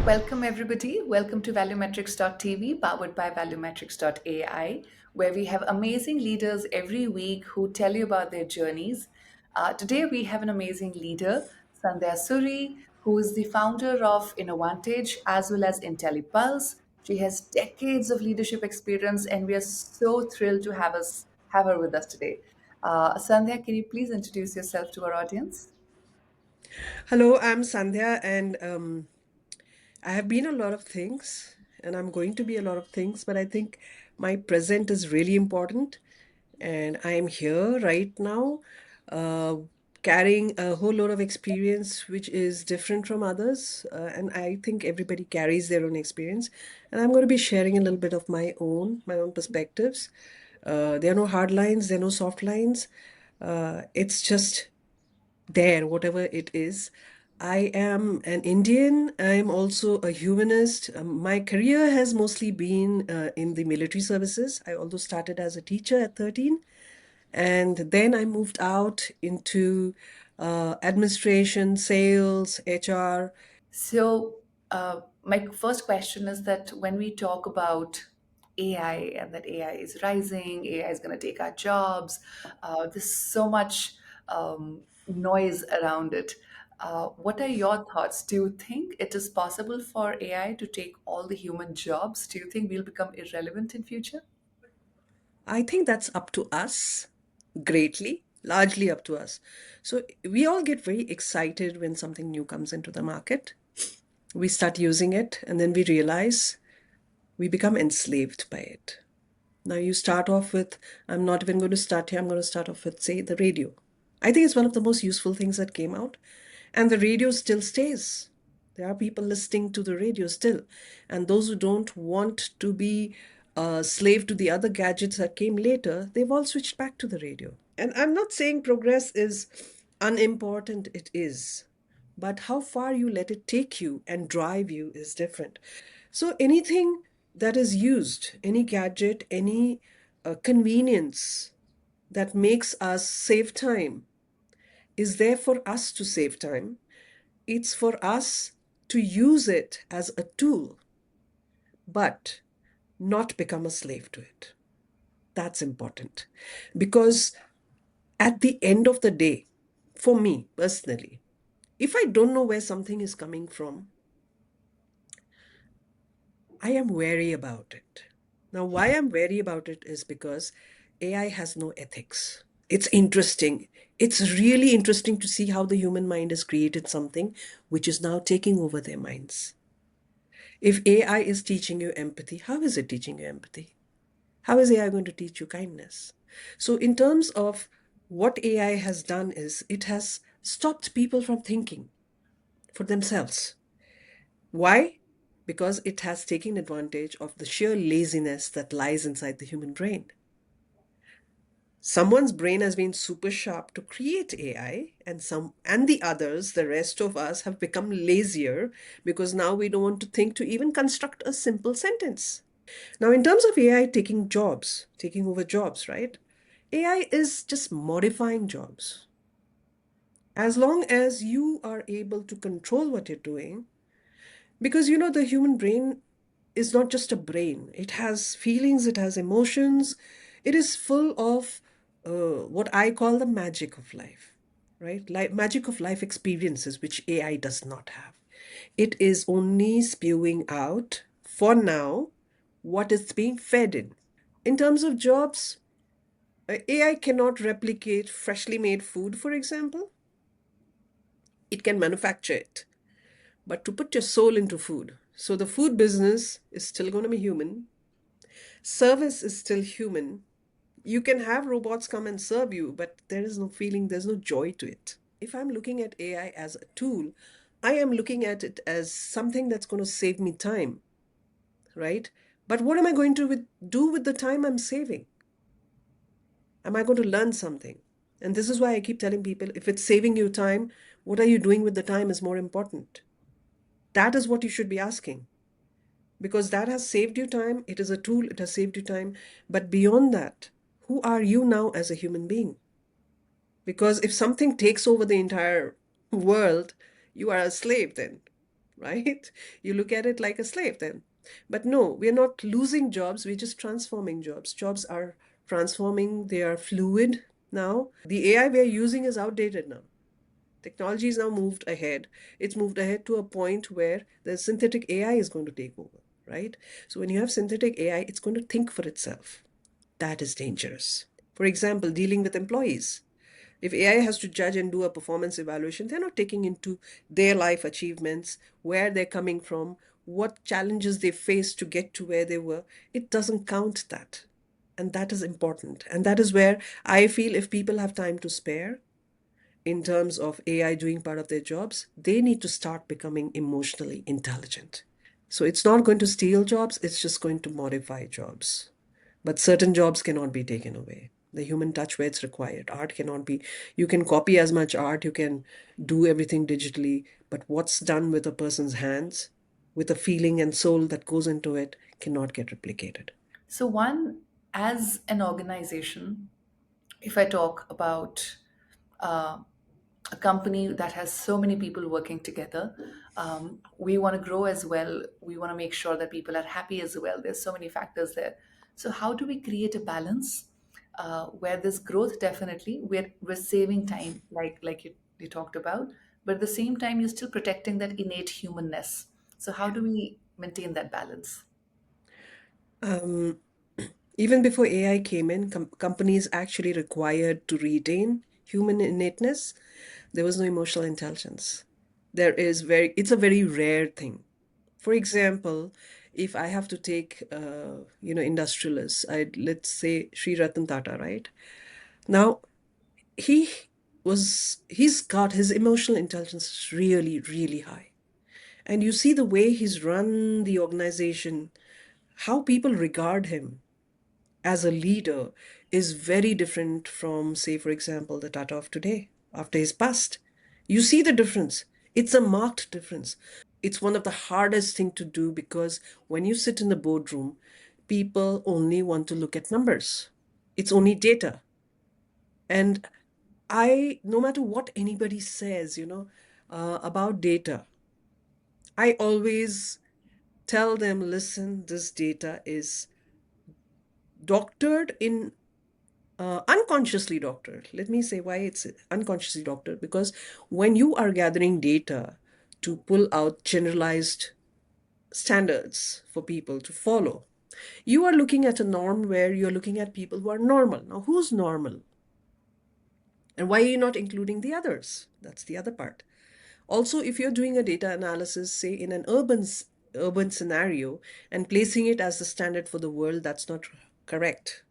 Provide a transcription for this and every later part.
Welcome, everybody. Welcome to ValueMatrix.tv, powered by ValueMatrix.ai, where we have amazing leaders every week who tell you about their journeys. Today, we have an amazing leader, Sandhya Suri, who is the founder of InnoVantage as well as IntelliPulse. She has decades of leadership experience, and we are so thrilled to have her with us today. Sandhya, can you please introduce yourself to our audience? Hello, I'm Sandhya, and I have been a lot of things, and I'm going to be a lot of things, but I think my present is really important, and I am here right now, uh, carrying a whole lot of experience which is different from others, and I think everybody carries their own experience, and I'm going to be sharing a little bit of my own perspectives. There are no hard lines, there are no soft lines. It's just there, whatever it is. I am an Indian. I'm also a humanist. My career has mostly been in the military services. I although started as a teacher at 13, and then I moved out into administration, sales, HR. My first question is that when we talk about AI and that AI is rising, AI is going to take our jobs, there's so much noise around it. What are your thoughts? Do you think it is possible for AI to take all the human jobs? Do you think we'll become irrelevant in future? I think that's up to us greatly, largely up to us. So we all get very excited when something new comes into the market. We start using it, and then we realize we become enslaved by it. Now you start off with, I'm not even going to start here, I'm going to start off with, say, the radio. I think it's one of the most useful things that came out. And the radio still stays. There are people listening to the radio still. And those who don't want to be a slave to the other gadgets that came later, they've all switched back to the radio. And I'm not saying progress is unimportant, it is. But how far you let it take you and drive you is different. So anything that is used, any gadget, any convenience that makes us save time is there for us to save time. It's for us to use it as a tool, but not become a slave to it. That's important. Because at the end of the day, for me personally, if I don't know where something is coming from, I am wary about it. Now, why I'm wary about it is because AI has no ethics. It's interesting. It's really interesting to see how the human mind has created something which is now taking over their minds. If AI is teaching you empathy, how is it teaching you empathy? How is AI going to teach you kindness? So, in terms of what AI has done, is it has stopped people from thinking for themselves. Why? Because it has taken advantage of the sheer laziness that lies inside the human brain. Someone's brain has been super sharp to create AI, and the others, the rest of us, have become lazier because now we don't want to think to even construct a simple sentence. Now, in terms of AI taking jobs, taking over jobs, right? AI is just modifying jobs. As long as you are able to control what you're doing, because the human brain is not just a brain, it has feelings, it has emotions, it is full of what I call the magic of life, right? Like magic of life experiences, which AI does not have. It is only spewing out for now what is being fed in. In terms of jobs, AI cannot replicate freshly made food, for example. It can manufacture it, but to put your soul into food. So the food business is still going to be human. Service is still human. You can have robots come and serve you, but there is no feeling, there's no joy to it. If I'm looking at AI as a tool, I am looking at it as something that's going to save me time, right? But what am I going to do with the time I'm saving? Am I going to learn something? And this is why I keep telling people, if it's saving you time, what are you doing with the time is more important. That is what you should be asking, because that has saved you time. It is a tool, it has saved you time. But beyond that, who are you now as a human being? Because if something takes over the entire world, you are a slave then. right? You look at it like a slave then. But no, we're not losing jobs, we're just transforming jobs. Jobs are transforming, they are fluid now. The AI we're using is outdated now. Technology is now moved ahead. It's moved ahead to a point where the synthetic AI is going to take over, right? So when you have synthetic AI, it's going to think for itself. That is dangerous. For example, dealing with employees. If AI has to judge and do a performance evaluation, they're not taking into their life achievements, where they're coming from, what challenges they faced to get to where they were. It doesn't count that. And that is important. And that is where I feel if people have time to spare, in terms of AI doing part of their jobs, they need to start becoming emotionally intelligent. So it's not going to steal jobs, it's just going to modify jobs. But certain jobs cannot be taken away. The human touch where it's required. Art cannot be, you can copy as much art, you can do everything digitally, but what's done with a person's hands, with a feeling and soul that goes into it, cannot get replicated. So, one, as an organization, if I talk about uh, a company that has so many people working together, we want to grow as well. We want to make sure that people are happy as well. There's so many factors there. So, how do we create a balance where there's growth? Definitely, we're saving time, like you talked about, but at the same time, you're still protecting that innate humanness. So, how do we maintain that balance? Um, Even before AI came in, companies actually required to retain human innateness. There was no emotional intelligence. It's a very rare thing. For example, if I have to take, industrialists, let's say Sri Ratan Tata, right? Now, he he's got his emotional intelligence is really, really high. And you see the way he's run the organization, how people regard him as a leader is very different from, say, for example, the Tata of today after his past. You see the difference. It's a marked difference. It's one of the hardest thing to do because when you sit in the boardroom, people only want to look at numbers. It's only data. And no matter what anybody says, about data, I always tell them, listen, this data is doctored in unconsciously doctored. Let me say why it's unconsciously doctored. Because when you are gathering data to pull out generalized standards for people to follow, you are looking at a norm where you're looking at people who are normal. Now, who's normal? And why are you not including the others? That's the other part. Also, if you're doing a data analysis, say in an urban scenario, and placing it as the standard for the world, that's not correct.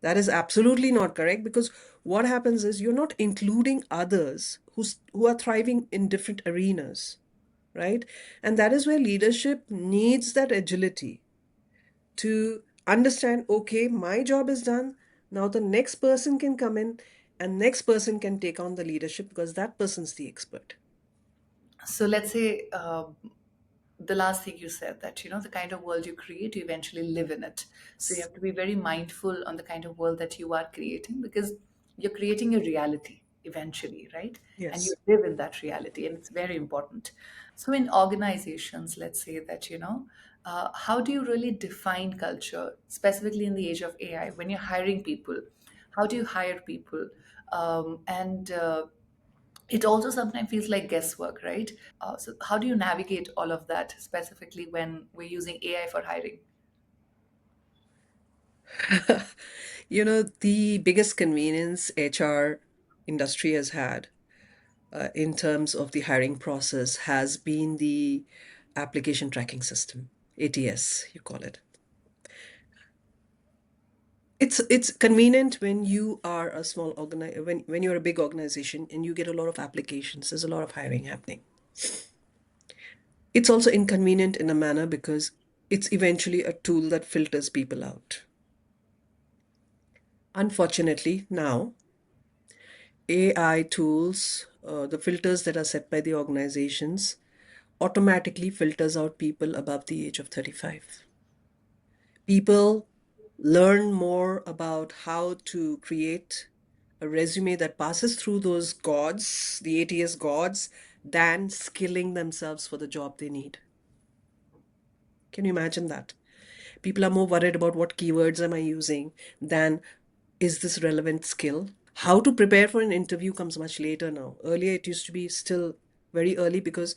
That is absolutely not correct because what happens is you're not including others who are thriving in different arenas, right? And that is where leadership needs that agility to understand, okay, my job is done. Now the next person can come in and next person can take on the leadership because that person's the expert. So let's say the last thing you said, that the kind of world you create, you eventually live in it. So you have to be very mindful on the kind of world that you are creating, because you're creating a reality eventually, right? And you Yes. live in that reality, and it's very important. So in organizations, let's say that how do you really define culture, specifically in the age of AI, when you're hiring people? How do you hire people? And It also sometimes feels like guesswork, right? So, how do you navigate all of that, specifically when we're using AI for hiring? The biggest convenience HR industry has had in terms of the hiring process has been the application tracking system, ATS, you call it. It's convenient when you are a when you're a big organization and you get a lot of applications. There's a lot of hiring happening. It's also inconvenient in a manner because it's eventually a tool that filters people out. Unfortunately, now AI tools, the filters that are set by the organizations, automatically filters out people above the age of 35. People learn more about how to create a resume that passes through those gods, the ATS gods, than skilling themselves for the job they need. Can you imagine that? People are more worried about what keywords am I using than is this relevant skill? How to prepare for an interview comes much later now. Earlier, it used to be still very early because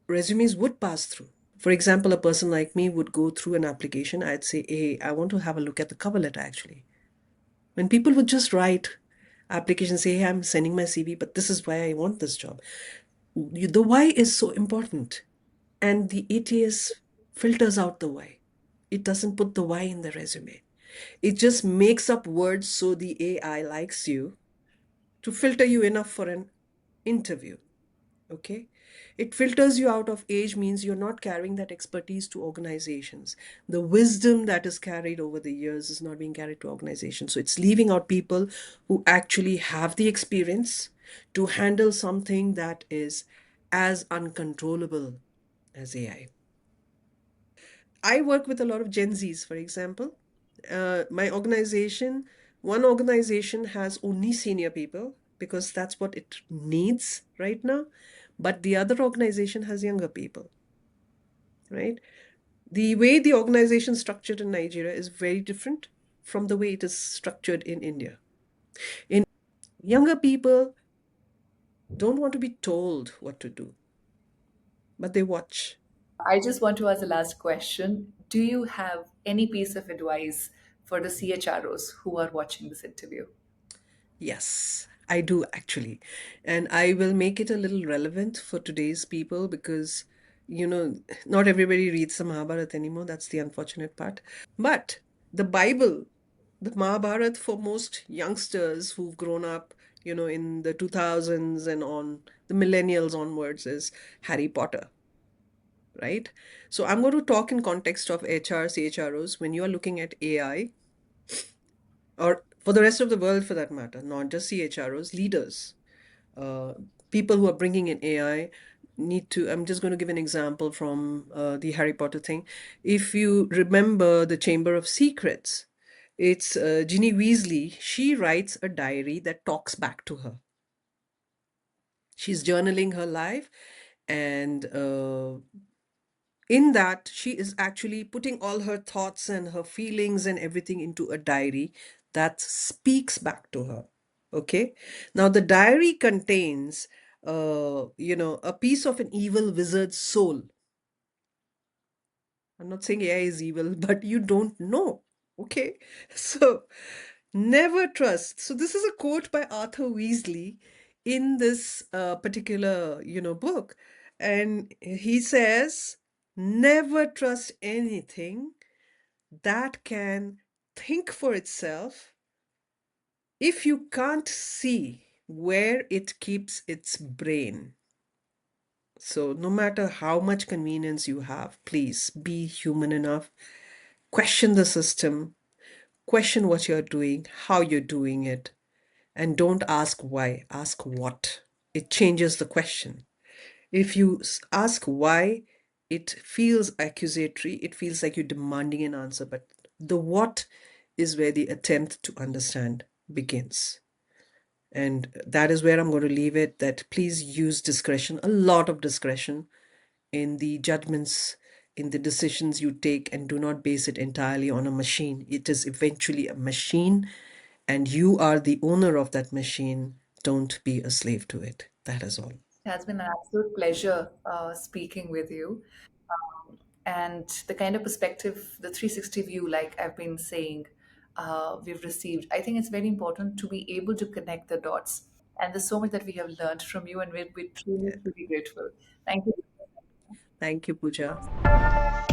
resumes would pass through. For example, a person like me would go through an application. I'd say, hey, I want to have a look at the cover letter actually. When people would just write applications, say, hey, I'm sending my CV, but this is why I want this job. The why is so important. And the ATS filters out the why. It doesn't put the why in the resume. It just makes up words so the AI likes you to filter you enough for an interview. Okay? It filters you out of age means you're not carrying that expertise to organizations. The wisdom that is carried over the years is not being carried to organizations. So it's leaving out people who actually have the experience to handle something that is as uncontrollable as AI. I work with a lot of Gen Zs, for example. My organization, one organization has only senior people because that's what it needs right now. But the other organization has younger people, right? The way the organization is structured in Nigeria is very different from the way it is structured in India. In younger people don't want to be told what to do, but they watch. I just want to ask the last question. Do you have any piece of advice for the CHROs who are watching this interview? Yes, I do actually. And I will make it a little relevant for today's people because, you know, not everybody reads the Mahabharata anymore. That's the unfortunate part. But the Bible, the Mahabharata for most youngsters who've grown up, in the 2000s and on the millennials onwards is Harry Potter, right? So I'm going to talk in context of HR, CHROs. When you are looking at AI, or for the rest of the world for that matter, not just CHROs, leaders, uh, people who are bringing in AI need to. I'm just going to give an example from the Harry Potter thing. If you remember the Chamber of Secrets, it's Ginny Weasley. She writes a diary that talks back to her. She's journaling her life, and in that she is actually putting all her thoughts and her feelings and everything into a diary that speaks back to her. Okay, now the diary contains a piece of an evil wizard's soul. I'm not saying AI is evil, but you don't know. Okay, so never trust. So this is a quote by Arthur Weasley in this particular book, and he says, never trust anything that can think for itself if you can't see where it keeps its brain. So, no matter how much convenience you have, please be human enough. Question the system, question what you're doing, how you're doing it, and don't ask why, ask what. It changes the question. If you ask why, it feels accusatory, it feels like you're demanding an answer, but the what is where the attempt to understand begins. And that is where I'm going to leave it, that please use discretion, a lot of discretion in the judgments, in the decisions you take, and do not base it entirely on a machine. It is eventually a machine, and you are the owner of that machine. Don't be a slave to it. That is all. It has been an absolute pleasure speaking with you. And the kind of perspective, the 360 view, like I've been saying, we've received, I think it's very important to be able to connect the dots. And there's so much that we have learned from you, and we're truly, Yeah. truly grateful. Thank you. Thank you, Pooja.